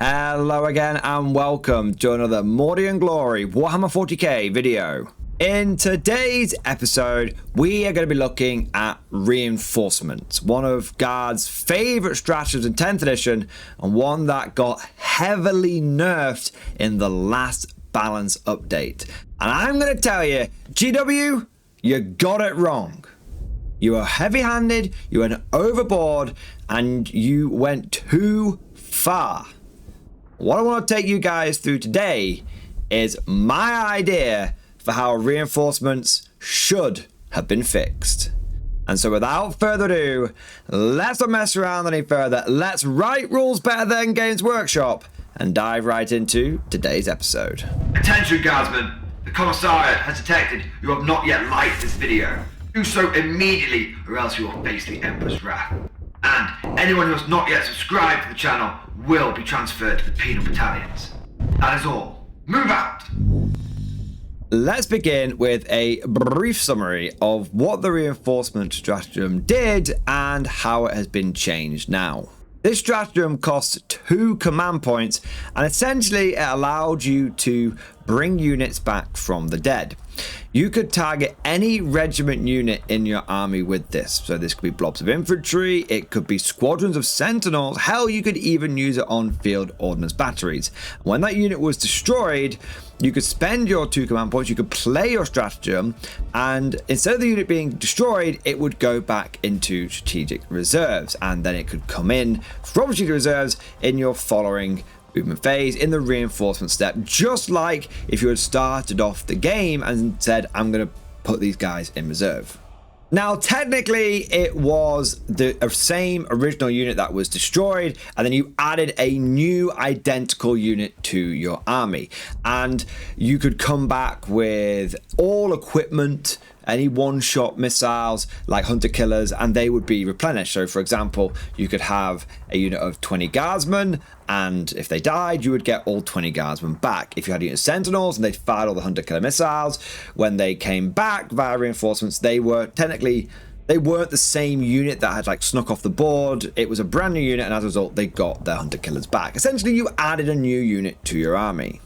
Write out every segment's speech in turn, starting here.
Hello again and welcome to another Mordy and Glory Warhammer 40k video. In today's episode, we are going to be looking at Reinforcements, one of Guard's favourite stratagems in 10th edition and one that got heavily nerfed in the last balance update. And I'm going to tell you, GW, you got it wrong. You were heavy-handed, you went overboard, and you went too far. What I want to take you guys through today is my idea for how reinforcements should have been fixed. And so without further ado, let's not mess around any further. Let's write rules better than Games Workshop and dive right into today's episode. Attention Guardsmen, the Commissariat has detected you have not yet liked this video. Do so immediately or else you will face the Emperor's wrath. And anyone who has not yet subscribed to the channel will be transferred to the penal battalions. That is all. Move out! Let's begin with a brief summary of what the reinforcement stratagem did and how it has been changed now. This stratagem costs 2 command points and essentially it allowed you to bring units back from the dead. You could target any regiment unit in your army with this. So this could be blobs of infantry, it could be squadrons of sentinels, hell, you could even use it on field ordnance batteries. When that unit was destroyed, you could spend your 2 command points, you could play your stratagem, and instead of the unit being destroyed, it would go back into strategic reserves, and then it could come in from strategic reserves in your following movement phase in the reinforcement step, just like if you had started off the game and said, I'm going to put these guys in reserve. Now, technically, it was the same original unit that was destroyed, and then you added a new identical unit to your army. And you could come back with all equipment, any one-shot missiles like hunter killers, and they would be replenished. So, for example, you could have a unit of 20 guardsmen, and if they died, you would get all 20 guardsmen back. If you had a unit of sentinels and they fired all the hunter killer missiles, when they came back via reinforcements, they weren't the same unit that had like snuck off the board. It was a brand new unit, and as a result, they got their hunter killers back. Essentially, you added a new unit to your army.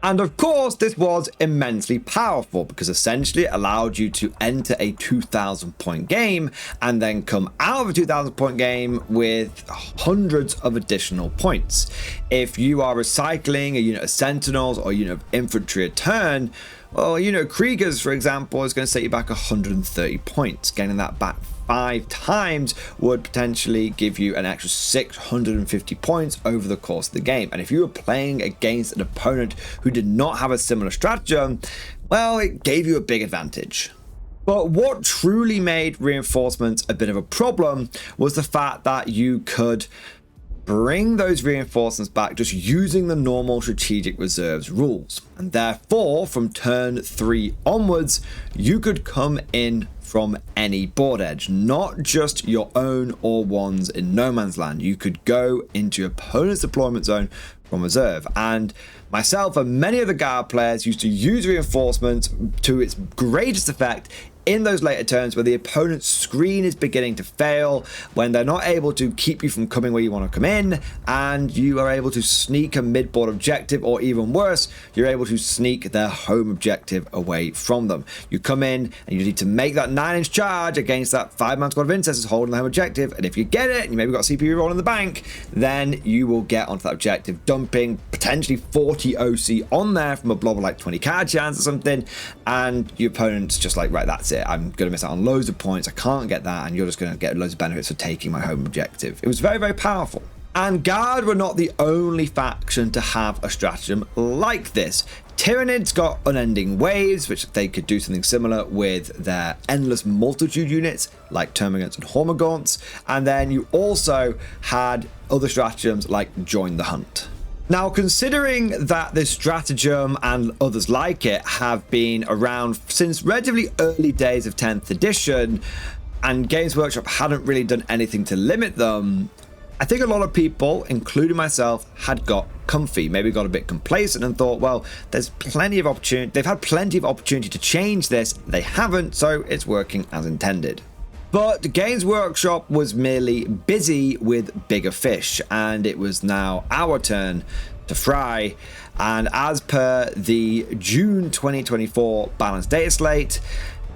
And of course, this was immensely powerful because essentially it allowed you to enter a 2,000 point game and then come out of a 2,000 point game with hundreds of additional points. If you are recycling a unit of sentinels or a unit of infantry a turn, well, a unit of Kriegers, for example, is going to set you back 130 points. Getting that back 5 times would potentially give you an extra 650 points over the course of the game. And if you were playing against an opponent who did not have a similar stratagem, well, it gave you a big advantage. But what truly made reinforcements a bit of a problem was the fact that you could bring those reinforcements back just using the normal strategic reserves rules. And therefore, from turn 3 onwards, you could come in from any board edge, not just your own or ones in no man's land. You could go into your opponent's deployment zone from reserve. And myself and many of the Guard players used to use reinforcements to its greatest effect in those later turns where the opponent's screen is beginning to fail, when they're not able to keep you from coming where you want to come in, and you are able to sneak a mid-board objective, or even worse, you're able to sneak their home objective away from them. You come in and you need to make that 9-inch charge against that 5-man squad of incestors holding the home objective, and if you get it, and you maybe got a CPU roll in the bank, then you will get onto that objective, dumping potentially 40 OC on there from a blob of like 20 card chance or something, and your opponent's just like, right, that's it. I'm going to miss out on loads of points. I can't get that, and you're just going to get loads of benefits for taking my home objective. It was very, very powerful. And Guard were not the only faction to have a stratagem like this. Tyranids got unending waves, which they could do something similar with their endless multitude units like Termagants and Hormagaunts. And then you also had other stratagems like Join the Hunt. Now, considering that this stratagem and others like it have been around since relatively early days of 10th edition, and Games Workshop hadn't really done anything to limit them, I think a lot of people, including myself, had got comfy, maybe got a bit complacent and thought, well, there's plenty of opportunity. They've had plenty of opportunity to change this. They haven't, so it's working as intended. But Games Workshop was merely busy with bigger fish, and it was now our turn to fry. And as per the June 2024 balanced data slate,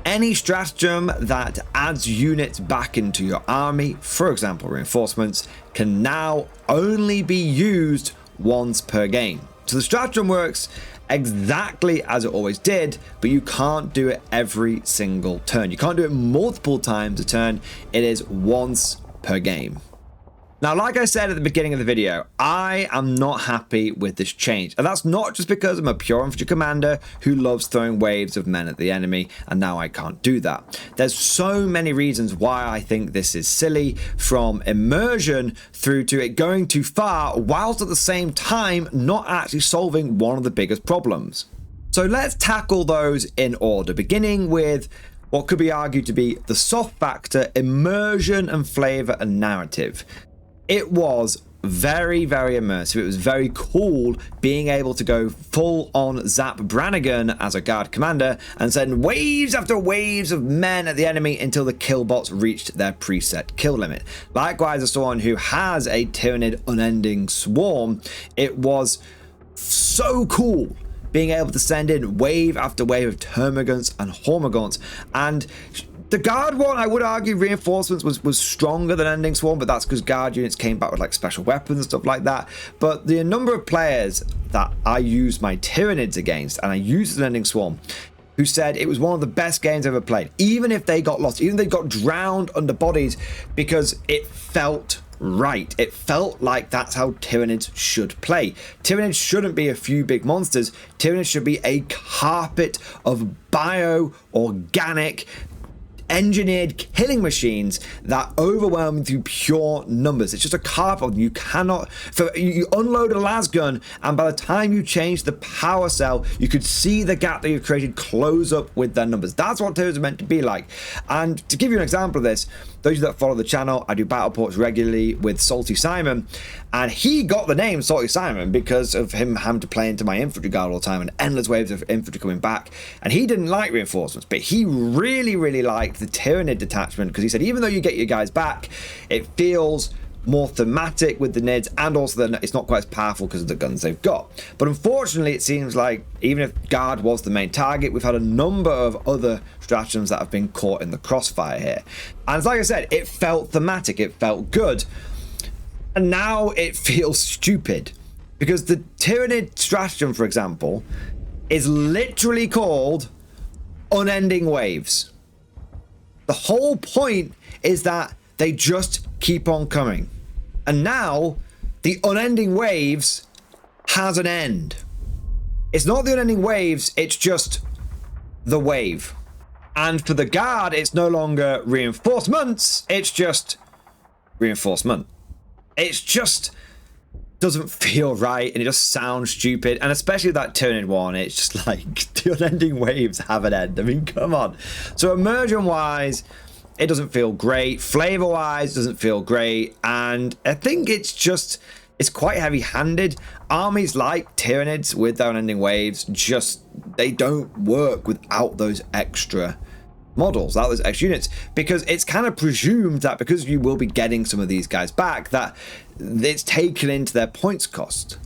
any stratagem that adds units back into your army, for example reinforcements, can now only be used once per game. So the stratagem works exactly as it always did, but you can't do it every single turn. You can't do it multiple times a turn. It is once per game. Now, like I said at the beginning of the video, I am not happy with this change. And that's not just because I'm a pure infantry commander who loves throwing waves of men at the enemy, and now I can't do that. There's so many reasons why I think this is silly, from immersion through to it going too far, whilst at the same time not actually solving one of the biggest problems. So let's tackle those in order, beginning with what could be argued to be the soft factor: immersion and flavor and narrative. It was very, very immersive. It was very cool being able to go full on Zap Brannigan as a guard commander and send waves after waves of men at the enemy until the kill bots reached their preset kill limit. Likewise, as someone who has a Tyranid unending swarm, it was so cool being able to send in wave after wave of Termagants and Hormagaunts. And the guard one, I would argue reinforcements was stronger than Ending Swarm, but that's because guard units came back with like special weapons and stuff like that. But the number of players that I used my Tyranids against, and I used an Ending Swarm, who said it was one of the best games I've ever played, even if they got lost, even if they got drowned under bodies, because it felt right. It felt like that's how Tyranids should play. Tyranids shouldn't be a few big monsters. Tyranids should be a carpet of bio-organic engineered killing machines that overwhelm through pure numbers. It's just a carpet. You cannot, you unload a las gun, and by the time you change the power cell, you could see the gap that you've created close up with their numbers. That's what Tyranids are meant to be like. And to give you an example of this, those of you that follow the channel, I do battle ports regularly with Salty Simon, and he got the name Salty Simon because of him having to play into my infantry guard all the time and endless waves of infantry coming back. And he didn't like reinforcements, but he really, really liked the Tyranid detachment, because he said even though you get your guys back, it feels more thematic with the NIDs, and also that it's not quite as powerful because of the guns they've got. But unfortunately, it seems like even if guard was the main target, we've had a number of other stratagems that have been caught in the crossfire here. And like I said, it felt thematic, it felt good, and now it feels stupid, because the Tyranid stratagem, for example, is literally called Unending Waves. The whole point is that they just keep on coming. And now the Unending Waves has an end. It's not the Unending Waves, it's just the wave. And for the guard, it's no longer reinforcements, it's just reinforcement. It's just doesn't feel right, and it just sounds stupid. And especially that Tyranid one, it's just like the Unending Waves have an end. I mean, come on. So immersion wise, it doesn't feel great. Flavor wise, doesn't feel great. And I think it's quite heavy handed. Armies like Tyranids with their Unending Waves, just, they don't work without those extra models, without those extra units, because it's kind of presumed that because you will be getting some of these guys back, that it's taken into their points cost.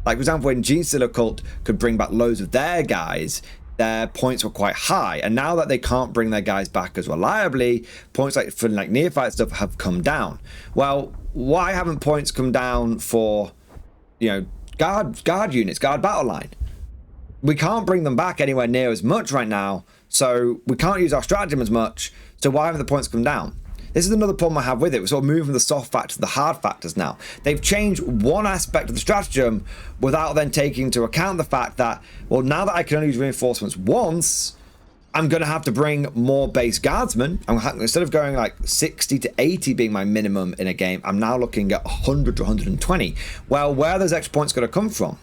Like, for example, when Genestealer Cult could bring back loads of their guys, their points were quite high, and now that they can't bring their guys back as reliably, points like for like neophyte stuff have come down. Well, why haven't points come down for, you know, guard units, guard battle line? We can't bring them back anywhere near as much right now, so we can't use our stratagem as much, so why haven't the points come down? This is another problem I have with it. We're sort of moving the soft factors to the hard factors now. They've changed one aspect of the stratagem without then taking into account the fact that, well, now that I can only use reinforcements once, I'm going to have to bring more base guardsmen. Instead of going like 60 to 80 being my minimum in a game, I'm now looking at 100 to 120. Well, where are those extra points going to come from?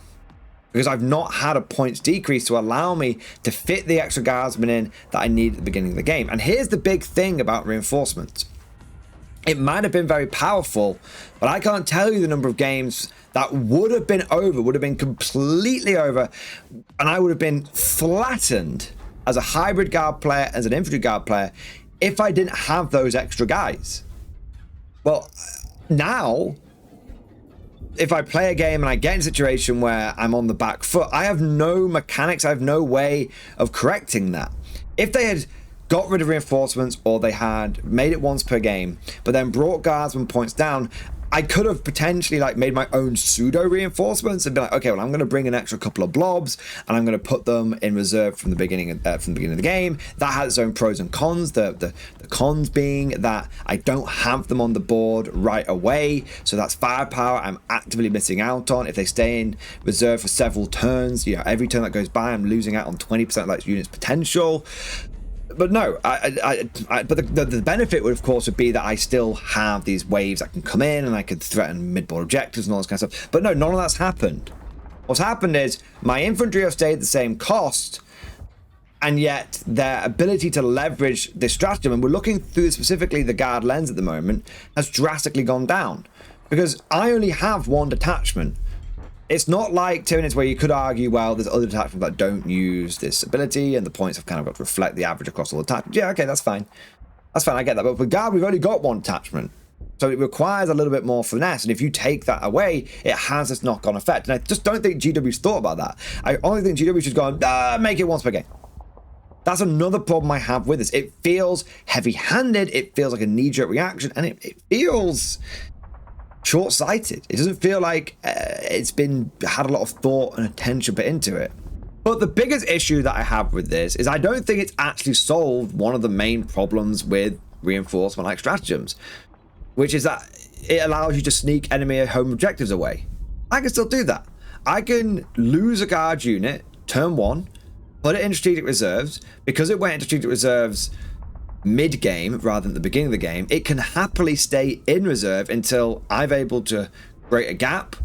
Because I've not had a points decrease to allow me to fit the extra guardsmen in that I need at the beginning of the game. And here's the big thing about reinforcements. It might have been very powerful, but I can't tell you the number of games that would have been over, would have been completely over, and I would have been flattened as a hybrid guard player, as an infantry guard player, if I didn't have those extra guys. Well, now, if I play a game and I get in a situation where I'm on the back foot, I have no mechanics, I have no way of correcting that. If they had got rid of reinforcements, or they had made it once per game, but then brought guardsmen points down, I could have potentially like made my own pseudo reinforcements and be like, okay, well, I'm going to bring an extra couple of blobs and I'm going to put them in reserve from the beginning of the game. That has its own pros and cons. The cons being that I don't have them on the board right away, so that's firepower I'm actively missing out on. If they stay in reserve for several turns, you know, every turn that goes by, I'm losing out on 20% of that unit's potential. But no, but the benefit would, of course, would be that I still have these waves that can come in and I could threaten mid-board objectives and all this kind of stuff. But no, none of that's happened. What's happened is my infantry have stayed the same cost, and yet their ability to leverage this stratagem, and we're looking through specifically the guard lens at the moment, has drastically gone down. Because I only have one detachment. It's not like Tyranids where you could argue, well, there's other detachments that don't use this ability and the points have kind of got to reflect the average across all the detachments. Yeah, okay, that's fine. That's fine, I get that. But with Guard, we've only got one detachment. So it requires a little bit more finesse. And if you take that away, it has this knock-on effect. And I just don't think GW's thought about that. I only think GW should go, make it once per game. That's another problem I have with this. It feels heavy-handed. It feels like a knee-jerk reaction. And it feels short-sighted. It doesn't feel like it's been had a lot of thought and attention put into it. But the biggest issue that I have with this is I don't think it's actually solved one of the main problems with reinforcement like stratagems, which is that it allows you to sneak enemy home objectives away. I can still do that. I can lose a guard unit turn 1, put it in strategic reserves. Because it went into strategic reserves mid-game rather than the beginning of the game, it can happily stay in reserve until I'm able to create a gap,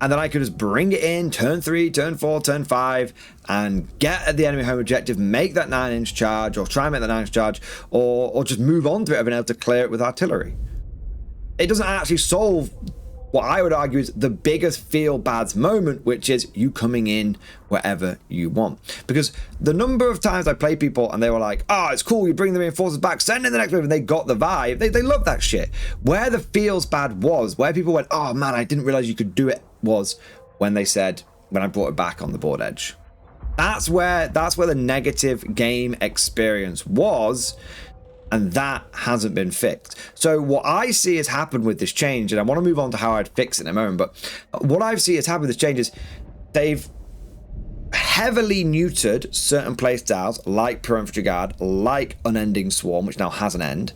and then I can just bring it in turn 3, turn 4, turn 5, and get at the enemy home objective, make that 9-inch charge, or try and make that 9-inch charge, or just move on to it and being able to clear it with artillery. It doesn't actually solve what I would argue is the biggest feel-bads moment, which is you coming in wherever you want. Because the number of times I play people and they were like, oh, it's cool, you bring the reinforcements back, send in the next wave, and they got the vibe. They love that shit. Where the feels bad was, where people went, oh man, I didn't realize you could do it, was when they said, when I brought it back on the board edge. That's where the negative game experience was. And that hasn't been fixed. So what I see has happened with this change, and I want to move on to how I'd fix it in a moment, but what I see has happened with this change is they've heavily neutered certain playstyles like Pro Infantry Guard, like Unending Swarm, which now has an end.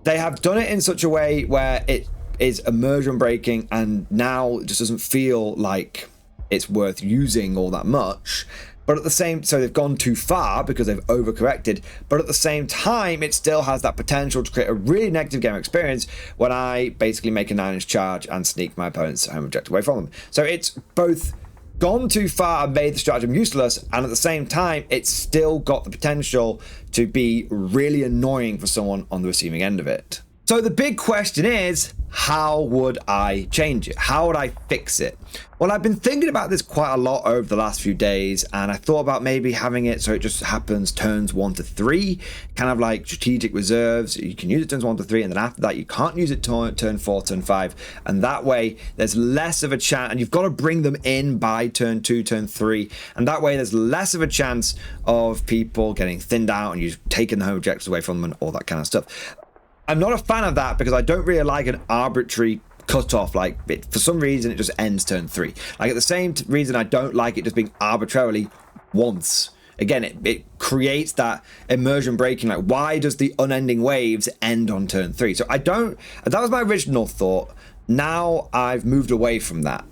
They have done it in such a way where it is immersion breaking and now it just doesn't feel like it's worth using all that much. But at the same, so they've gone too far because they've overcorrected. But at the same time, it still has that potential to create a really negative game experience when I basically make a 9-inch charge and sneak my opponent's home objective away from them. So it's both gone too far and made the stratagem useless, and at the same time, it's still got the potential to be really annoying for someone on the receiving end of it. So the big question is, how would I change it? How would I fix it? Well, I've been thinking about this quite a lot over the last few days, and I thought about maybe having it so it just happens turns 1 to 3, kind of like strategic reserves. You can use it turns 1 to 3, and then after that you can't use it turn 4, turn 5, and that way there's less of a chance, and you've got to bring them in by turn 2, turn 3, and that way there's less of a chance of people getting thinned out and you've taken the home objectives away from them and all that kind of stuff. I'm not a fan of that because I don't really like an arbitrary cutoff. Like, for some reason, it just ends turn 3. Like, at the same reason, I don't like it just being arbitrarily once. Again, it creates that immersion breaking. Like, why does the unending waves end on turn 3? So that was my original thought. Now I've moved away from that.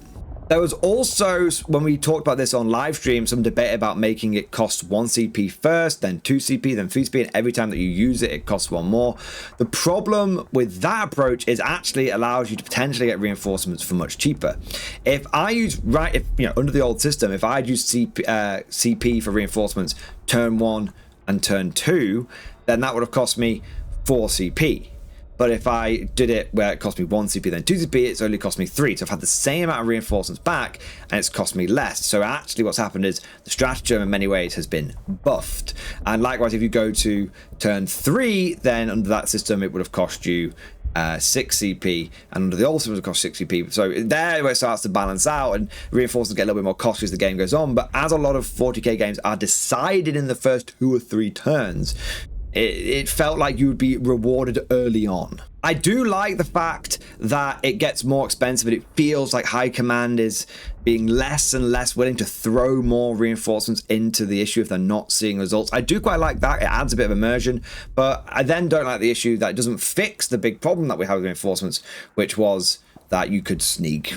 There was also, when we talked about this on live stream, some debate about making it cost 1 CP first, then 2 CP, then 3 CP, and every time that you use it, it costs 1 more. The problem with that approach is actually allows you to potentially get reinforcements for much cheaper. If I use, under the old system, if I'd use CP for reinforcements turn 1 and turn 2, then that would have cost me 4 CP. But if I did it where it cost me 1 CP, then 2 CP, it's only cost me 3. So I've had the same amount of reinforcements back, and it's cost me less. So actually what's happened is the stratagem in many ways has been buffed. And likewise, if you go to turn 3, then under that system, it would have cost you 6 CP, and under the old system it would cost 6 CP. So there where it starts to balance out, and reinforcements get a little bit more costly as the game goes on. But as a lot of 40k games are decided in the first 2 or 3 turns, it felt like you would be rewarded early on. I do like the fact that it gets more expensive, and it feels like High Command is being less and less willing to throw more reinforcements into the issue if they're not seeing results. I do quite like that. It adds a bit of immersion, but I then don't like the issue that it doesn't fix the big problem that we have with reinforcements, which was that you could sneak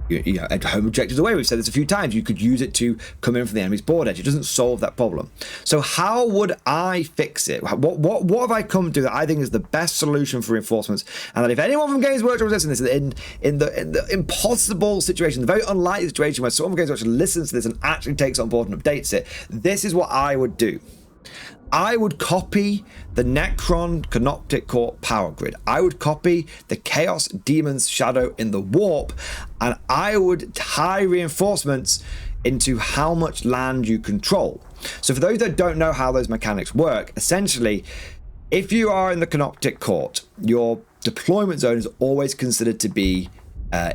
home objectives away. We've said this a few times. You could use it to come in from the enemy's board edge. It doesn't solve that problem. So how would I fix it? What have I come to that I think is the best solution for reinforcements? And that if anyone from Games Workshop is listening to this, in the impossible situation, the very unlikely situation where someone from Games Workshop listens to this and actually takes it on board and updates it, this is what I would do. I would copy the Necron Canoptic Court power grid. I would copy the Chaos Demon's Shadow in the Warp, and I would tie reinforcements into how much land you control. So for those that don't know how those mechanics work, essentially, if you are in the Canoptic Court, your deployment zone is always considered to be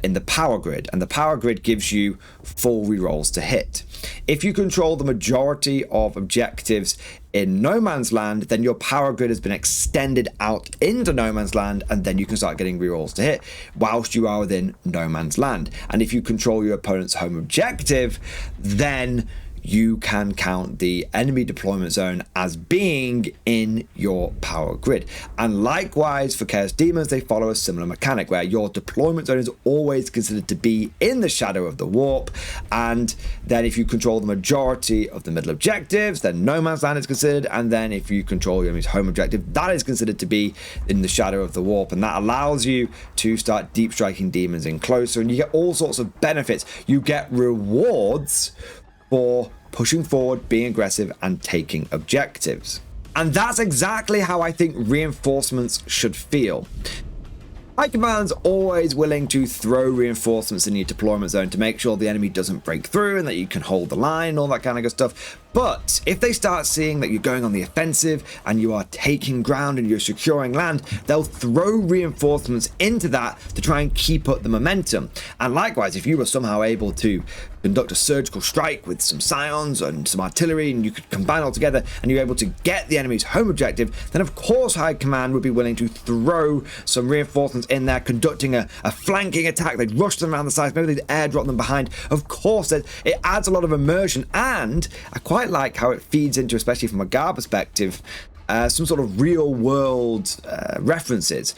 in the power grid, and the power grid gives you full rerolls to hit. If you control the majority of objectives in no man's land, then your power grid has been extended out into no man's land, and then you can start getting rerolls to hit whilst you are within no man's land. And if you control your opponent's home objective, then you can count the enemy deployment zone as being in your power grid. And likewise for Chaos Demons, they follow a similar mechanic where your deployment zone is always considered to be in the shadow of the warp, and then if you control the majority of the middle objectives, then no man's land is considered, and then if you control your enemy's home objective, that is considered to be in the shadow of the warp, and that allows you to start deep striking demons in closer, and you get all sorts of benefits. You get rewards for pushing forward, being aggressive, and taking objectives. And that's exactly how I think reinforcements should feel. High Command's always willing to throw reinforcements in your deployment zone to make sure the enemy doesn't break through and that you can hold the line and all that kind of good stuff. But if they start seeing that you're going on the offensive and you are taking ground and you're securing land, they'll throw reinforcements into that to try and keep up the momentum. And likewise, if you were somehow able to conduct a surgical strike with some scions and some artillery, and you could combine all together and you're able to get the enemy's home objective, then of course High Command would be willing to throw some reinforcements in there, conducting a flanking attack. They'd rush them around the sides, maybe they'd airdrop them behind. Of course, it adds a lot of immersion, and I quite like how it feeds into, especially from a GAR perspective, some sort of real world references.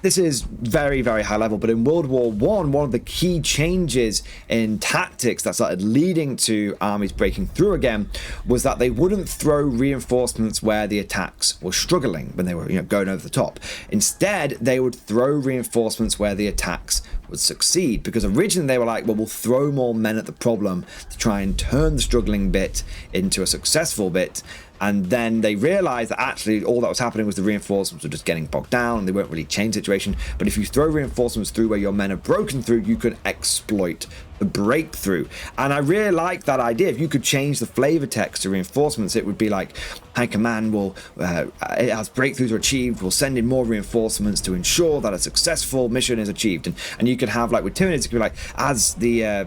This is very, very high level, but in World War I, one of the key changes in tactics that started leading to armies breaking through again was that they wouldn't throw reinforcements where the attacks were struggling, when they were going over the top. Instead, they would throw reinforcements where the attacks would succeed, because originally they were like, well, we'll throw more men at the problem to try and turn the struggling bit into a successful bit. And then they realized that actually all that was happening was the reinforcements were just getting bogged down and they weren't really change the situation. But if you throw reinforcements through where your men are broken through, you can exploit the breakthrough. And I really like that idea. If you could change the flavor text to reinforcements, it would be like, High Command will, as breakthroughs are achieved, will send in more reinforcements to ensure that a successful mission is achieved. And you could have, like with Tyranids, it could be like, as the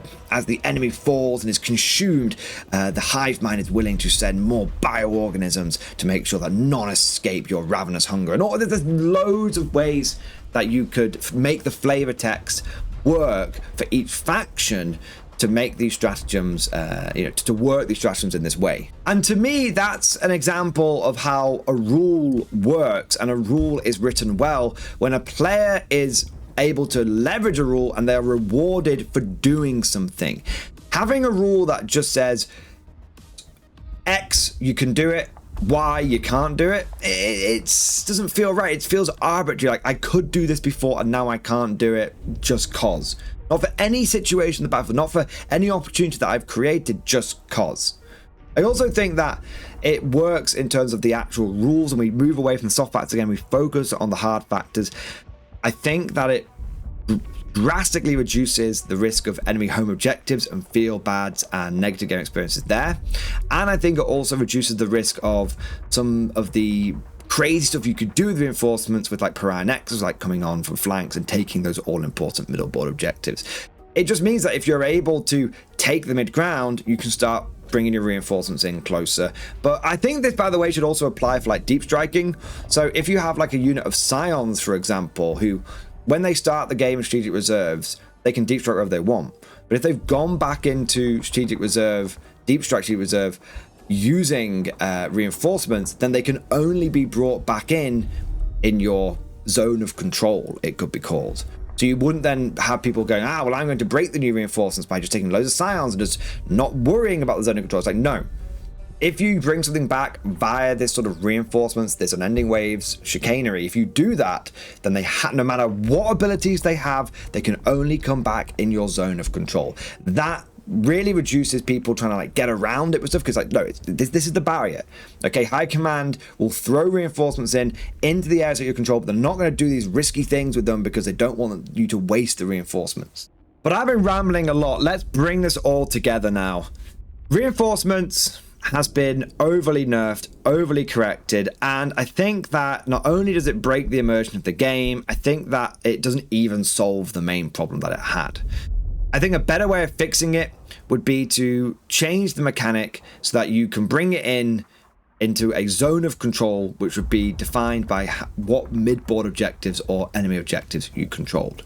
enemy falls and is consumed, the hive mind is willing to send more bioorganisms to make sure that none escape your ravenous hunger. And all, there's loads of ways that you could make the flavor text work for each faction to make these stratagems, to work these stratagems in this way. And to me, that's an example of how a rule works, and a rule is written well when a player is able to leverage a rule and they're rewarded for doing something. Having a rule that just says X, you can do it, Y, you can't do it, it doesn't feel right. It feels arbitrary, like I could do this before and now I can't do it just cause. Not for any situation in the battlefield, not for any opportunity that I've created, just cause. I also think that it works in terms of the actual rules, and we move away from the soft factors again, we focus on the hard factors. I think that it drastically reduces the risk of enemy home objectives and feel bads and negative game experiences there. And I think it also reduces the risk of some of the crazy stuff you could do with reinforcements with like Pariah Nexus, like coming on from flanks and taking those all-important middle board objectives. It just means that if you're able to take the mid-ground, you can start bringing your reinforcements in closer. But I think this, by the way, should also apply for like deep striking. So if you have like a unit of Scions, for example, who when they start the game in strategic reserves, they can deep strike wherever they want. But if they've gone back into strategic reserve, deep strategic reserve, using reinforcements, then they can only be brought back in your zone of control, it could be called. So you wouldn't then have people going, well, I'm going to break the new reinforcements by just taking loads of Scions and just not worrying about the zone of control. It's like, no. If you bring something back via this sort of reinforcements, this unending waves, chicanery, if you do that, then they no matter what abilities they have, they can only come back in your zone of control. That really reduces people trying to like get around it with stuff, because like, no, this is the barrier. Okay, high command will throw reinforcements into the areas that you control, but they're not going to do these risky things with them because they don't want you to waste the reinforcements. But I've been rambling a lot. Let's bring this all together now. Reinforcements has been overly nerfed, overly corrected, and I think that not only does it break the immersion of the game, I think that it doesn't even solve the main problem that it had. I think a better way of fixing it would be to change the mechanic so that you can bring it into a zone of control, which would be defined by what mid-board objectives or enemy objectives you controlled.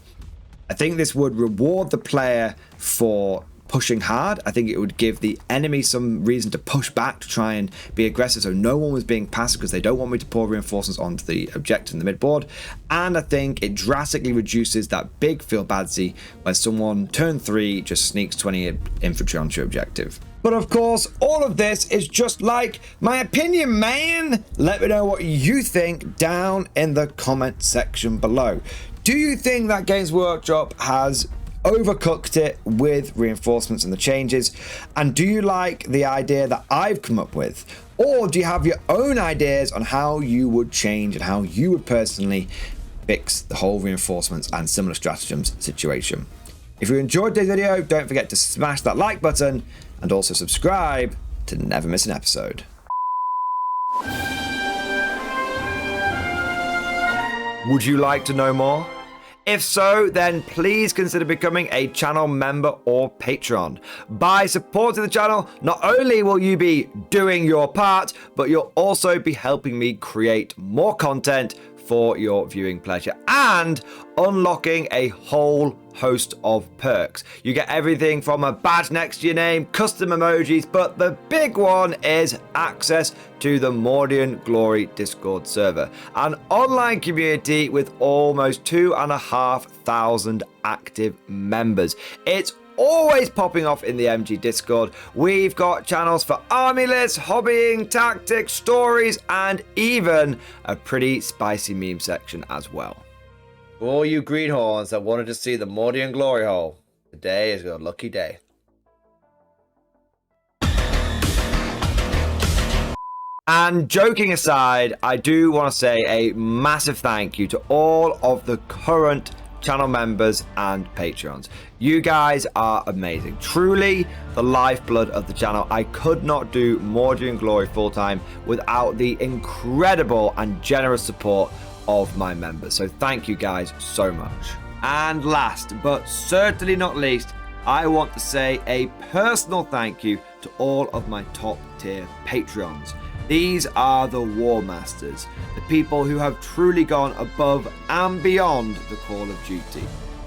I think this would reward the player for pushing hard. I think it would give the enemy some reason to push back, to try and be aggressive, so no one was being passive because they don't want me to pour reinforcements onto the objective in the mid-board. And I think it drastically reduces that big feel badsy where someone turn 3 just sneaks 20 infantry onto your objective. But of course, all of this is just like my opinion, man. Let me know what you think down in the comment section below. Do you think that Games Workshop has overcooked it with reinforcements and the changes? And do you like the idea that I've come up with? Or do you have your own ideas on how you would change and how you would personally fix the whole reinforcements and similar stratagems situation? If you enjoyed today's video, don't forget to smash that like button and also subscribe to never miss an episode. Would you like to know more? If so, then please consider becoming a channel member or patron. By supporting the channel, not only will you be doing your part, but you'll also be helping me create more content for your viewing pleasure and unlocking a whole host of perks. You get everything from a badge next to your name, custom emojis, but the big one is access to the Mordian Glory Discord server, an online community with almost 2,500 active members. It's always popping off in the MG Discord. We've got channels for army lists, hobbying, tactics, stories, and even a pretty spicy meme section as well. For all you greenhorns that wanted to see the Mordian Glory Hole, today is your lucky day. And joking aside, I do want to say a massive thank you to all of the current channel members and patrons. You guys are amazing, truly the lifeblood of the channel. I could not do Mordian Glory full-time without the incredible and generous support of my members, so thank you guys so much. And last but certainly not least, I want to say a personal thank you to all of my top tier Patreons. These are the War Masters, the people who have truly gone above and beyond the call of duty.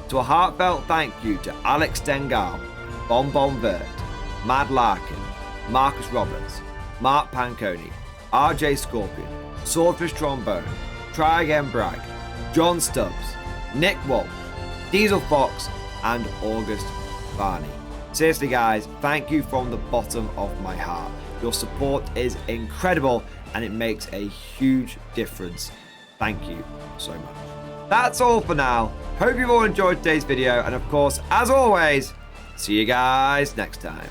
So a heartfelt thank you to Alex Dengal, Bon Vert, Mad Larkin, Marcus Roberts, Mark Panconi, RJ Scorpion, Swordfish Trombone, Try Again Bragg, John Stubbs, Nick Walsh, Diesel Fox, and August Barney. Seriously guys, thank you from the bottom of my heart. Your support is incredible and it makes a huge difference. Thank you so much. That's all for now. Hope you've all enjoyed today's video, and of course, as always, see you guys next time.